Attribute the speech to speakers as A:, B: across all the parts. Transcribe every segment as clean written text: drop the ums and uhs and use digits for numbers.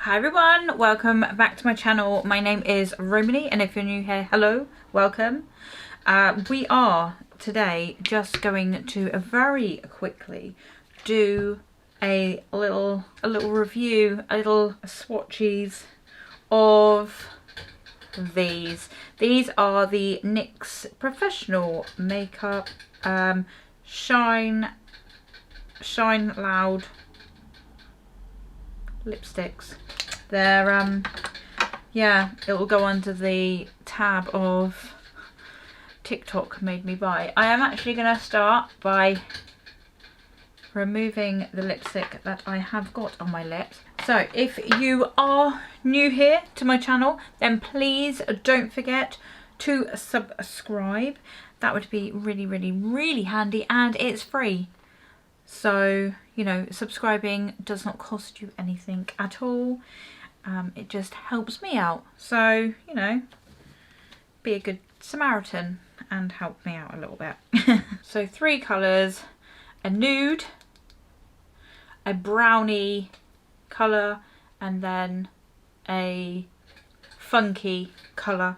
A: Hi everyone, welcome back to my channel. My name is Romany, and if you're new here, hello, welcome. We are today just going to very quickly do a little review, a little swatches of these. These are the NYX Professional Makeup Shine Loud lipsticks. They're yeah, it will go under the tab of TikTok made me buy. I am actually going to start by removing the lipstick that I have got on my lips. So if you are new here to my channel, then please don't forget to subscribe. That would be really handy, and it's free. So, you know, subscribing does not cost you anything at all. It just helps me out. So, you know, be a good Samaritan and help me out a little bit. So 3 colours: a nude, a brownie colour, and then a funky colour.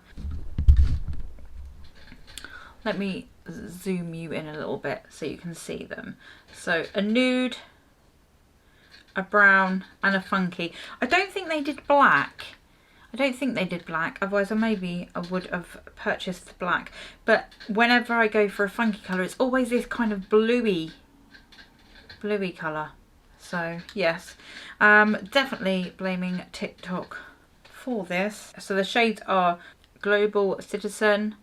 A: Let me zoom you in a little bit so you can see them. So a nude, a brown, and a funky. I don't think they did black. Otherwise I would have purchased the black. But whenever I go for a funky colour, it's always this kind of bluey colour. So yes, definitely blaming TikTok for this. So the shades are Global Citizen,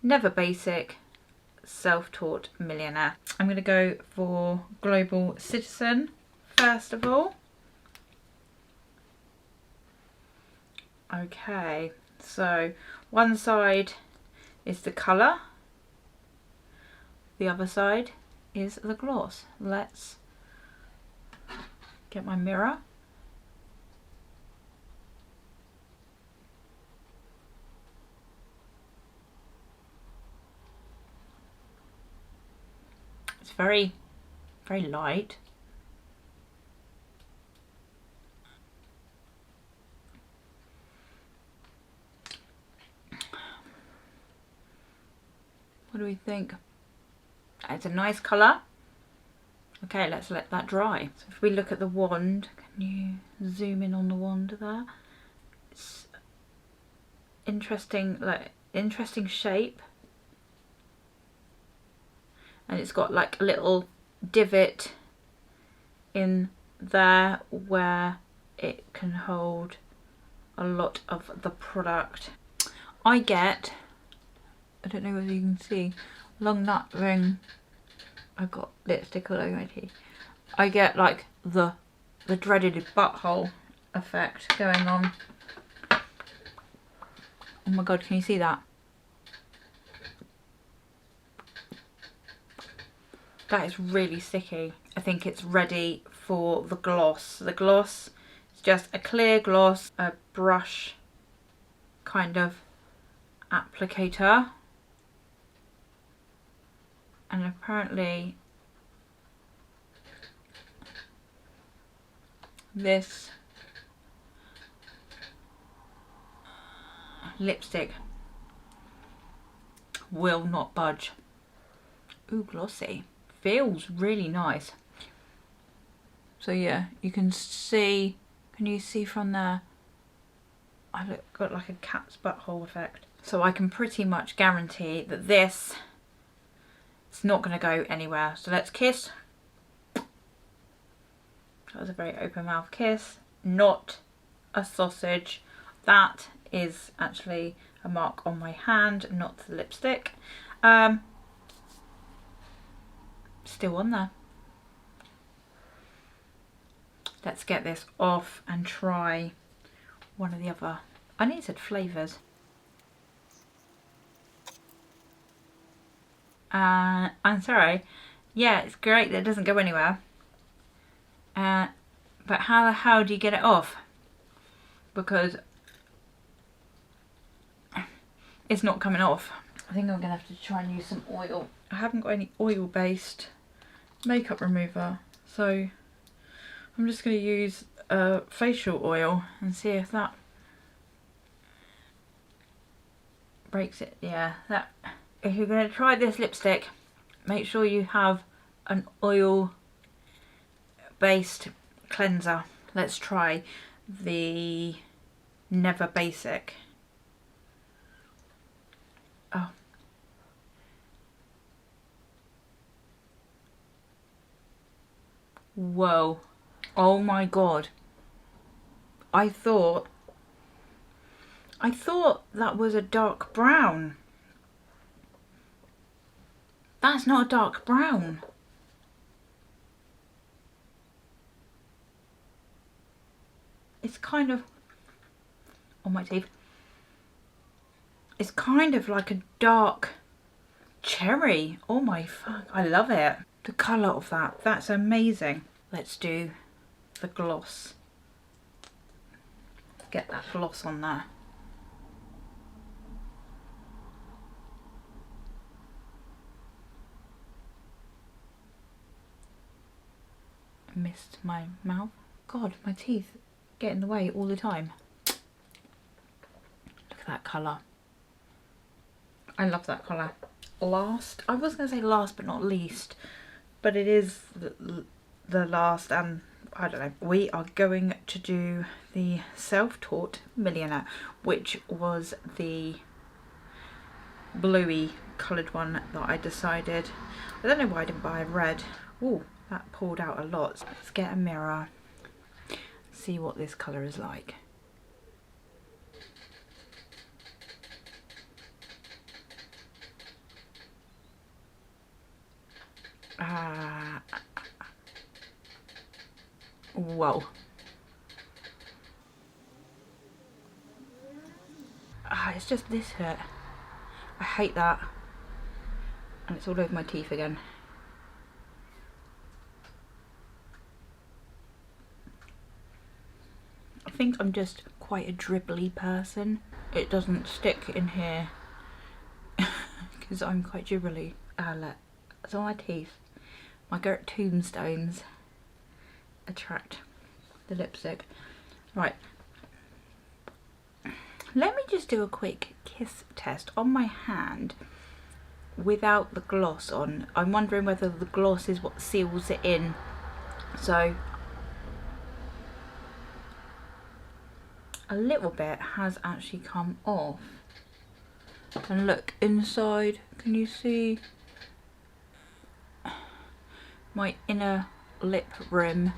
A: Never Basic, Self-Taught Millionaire. I'm going to go for Global Citizen first of all. Okay, so one side is the colour, the other side is the gloss. Let's get my mirror. It's very light. What do we think? It's a nice colour. Okay, let's let that dry. So if we look at the wand, can you zoom in on the wand there? It's interesting, like interesting shape. And it's got like a little divot in there where it can hold a lot of the product. I don't know whether you can see, along that ring, I've got lipstick all over my teeth. I get like the dreaded butthole effect going on. Oh my god, can you see that? That is really sticky. I think it's ready for the gloss. The gloss is just a clear gloss, a brush kind of applicator. And apparently this lipstick will not budge. Ooh, glossy. Feels really nice. So yeah, you can see, can you see from there? I've got like a cat's butthole effect. So I can pretty much guarantee that this, it's not going to go anywhere. So let's kiss. That was a very open mouth kiss. Not a sausage. That is actually a mark on my hand, not the lipstick. Still on there. Let's get this off and try one of the other, I nearly said flavours. I'm sorry. Yeah, it's great that it doesn't go anywhere. But how the hell do you get it off? Because it's not coming off. I think I'm going to have to try and use some oil. I haven't got any oil-based makeup remover, so I'm just going to use facial oil and see if that breaks it. Yeah, that. If you're going to try this lipstick, make sure you have an oil based cleanser. Let's try the Never Basic. Oh. Whoa. Oh my god. I thought that was a dark brown. That's not a dark brown. It's kind of, on my teeth, it's kind of like a dark cherry. Oh my fuck, I love it. The colour of that, that's amazing. Let's do the gloss. Get that gloss on there. I missed my mouth. God, my teeth get in the way all the time. Look at that colour. I love that colour. Last, I was going to say last but not least, but it is the last, and I don't know, we are going to do the Self-Taught Millionaire, which was the bluey coloured one that I decided. I don't know why I didn't buy red. Ooh, that pulled out a lot. Let's get a mirror, see what this colour is like. Whoa. It's just this hurt. I hate that. And it's all over my teeth again. I think I'm just quite a dribbly person. It doesn't stick in here because I'm quite dribbly. Look, it's on my teeth. My tombstones attract the lipstick. Right. Let me just do a quick kiss test on my hand without the gloss on. I'm wondering whether the gloss is what seals it in. So a little bit has actually come off. And look inside, can you see my inner lip rim?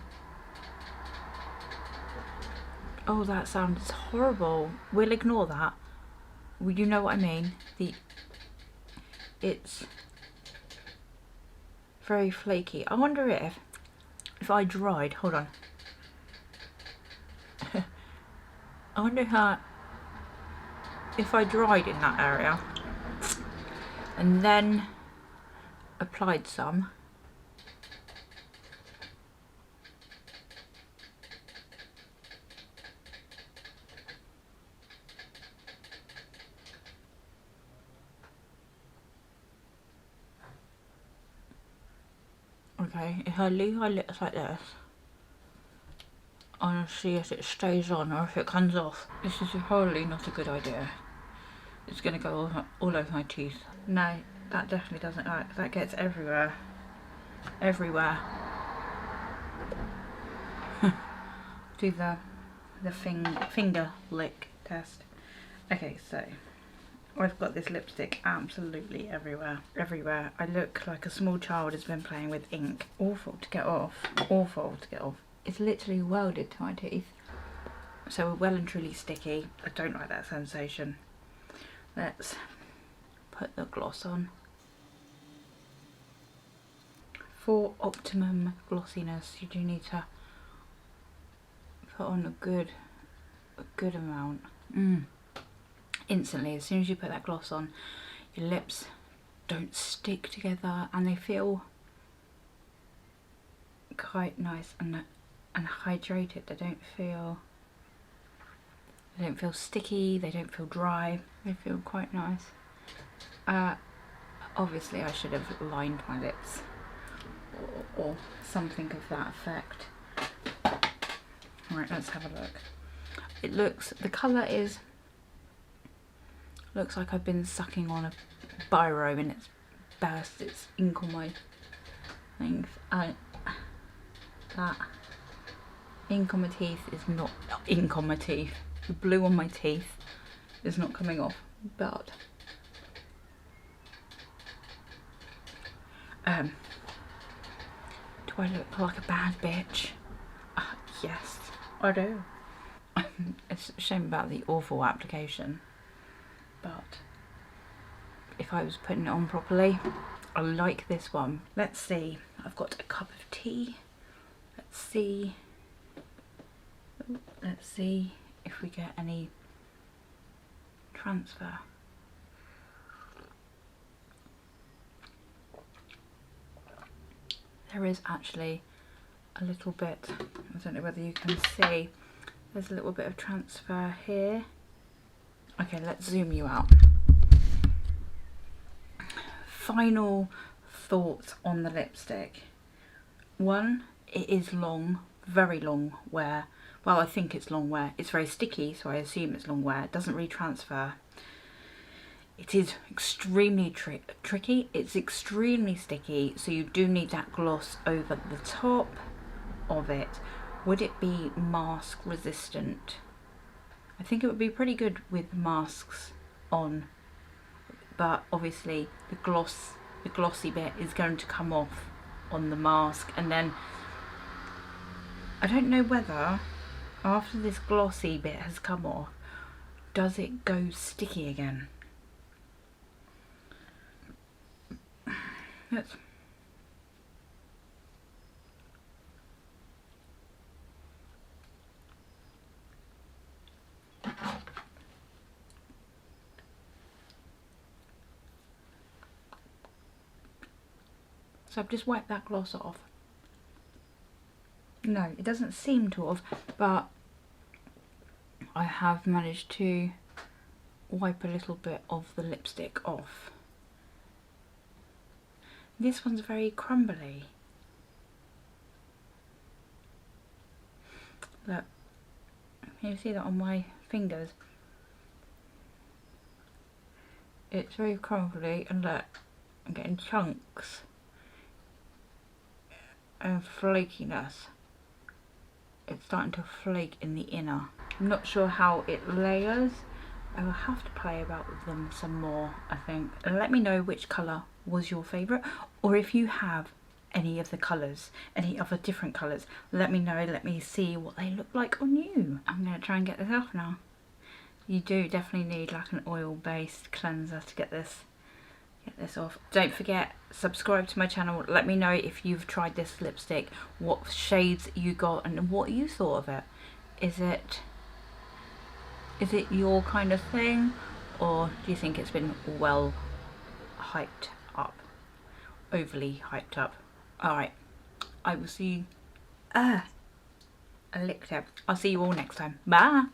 A: Oh, that sounds horrible. We'll ignore that. Well, you know what I mean. It's very flaky. I wonder if I dried, hold on. I wonder if I dried in that area and then applied some. Okay, if I leave my lips like this, I'm gonna see if it stays on or if it comes off. This is probably not a good idea. It's gonna go all over my teeth. No, that definitely doesn't work. That gets everywhere. Everywhere. Do the finger lick test. Okay, so I've got this lipstick absolutely everywhere. Everywhere. I look like a small child has been playing with ink. Awful to get off. Awful to get off. It's literally welded to my teeth. So we're well and truly sticky. I don't like that sensation. Let's put the gloss on. For optimum glossiness, you do need to put on a good amount. Instantly, as soon as you put that gloss on, your lips don't stick together and they feel quite nice and hydrated. They don't feel sticky, they don't feel dry, they feel quite nice. Obviously I should have lined my lips or something of that effect. Alright, let's have a look. It looks, the colour is, looks like I've been sucking on a biro and it's burst its ink on my things. That ink on my teeth is not, ink on my teeth. The blue on my teeth is not coming off, but do I look like a bad bitch? Yes, I do. It's a shame about the awful application, but if I was putting it on properly, I like this one. Let's see, I've got a cup of tea. Let's see if we get any transfer. There is actually a little bit, I don't know whether you can see, there's a little bit of transfer here. Okay, let's zoom you out. Final thoughts on the lipstick. One, it is long, very long wear. Well, I think it's long wear. It's very sticky, so I assume it's long wear. It doesn't really transfer. It is extremely tricky. It's extremely sticky, so you do need that gloss over the top of it. Would it be mask resistant? I think it would be pretty good with masks on, but obviously the glossy bit is going to come off on the mask, and then I don't know whether after this glossy bit has come off, does it go sticky again? Let's so I've just wiped that gloss off. No, it doesn't seem to have, but I have managed to wipe a little bit of the lipstick off. This one's very crumbly. Look, can you see that on my fingers? It's very crumbly, and look, I'm getting chunks and flakiness. It's starting to flake in the inner. I'm not sure how it layers. I will have to play about with them some more, I think. And let me know which colour was your favourite, or if you have any of the colours, any other different colours, let me know, let me see what they look like on you. I'm going to try and get this off now. You do definitely need like an oil-based cleanser to get this off. Don't forget, subscribe to my channel. Let me know if you've tried this lipstick, what shades you got and what you thought of it. Is it your kind of thing, or do you think it's been well hyped up, overly hyped up? Alright, I will see you. I licked it. I'll see you all next time. Bye.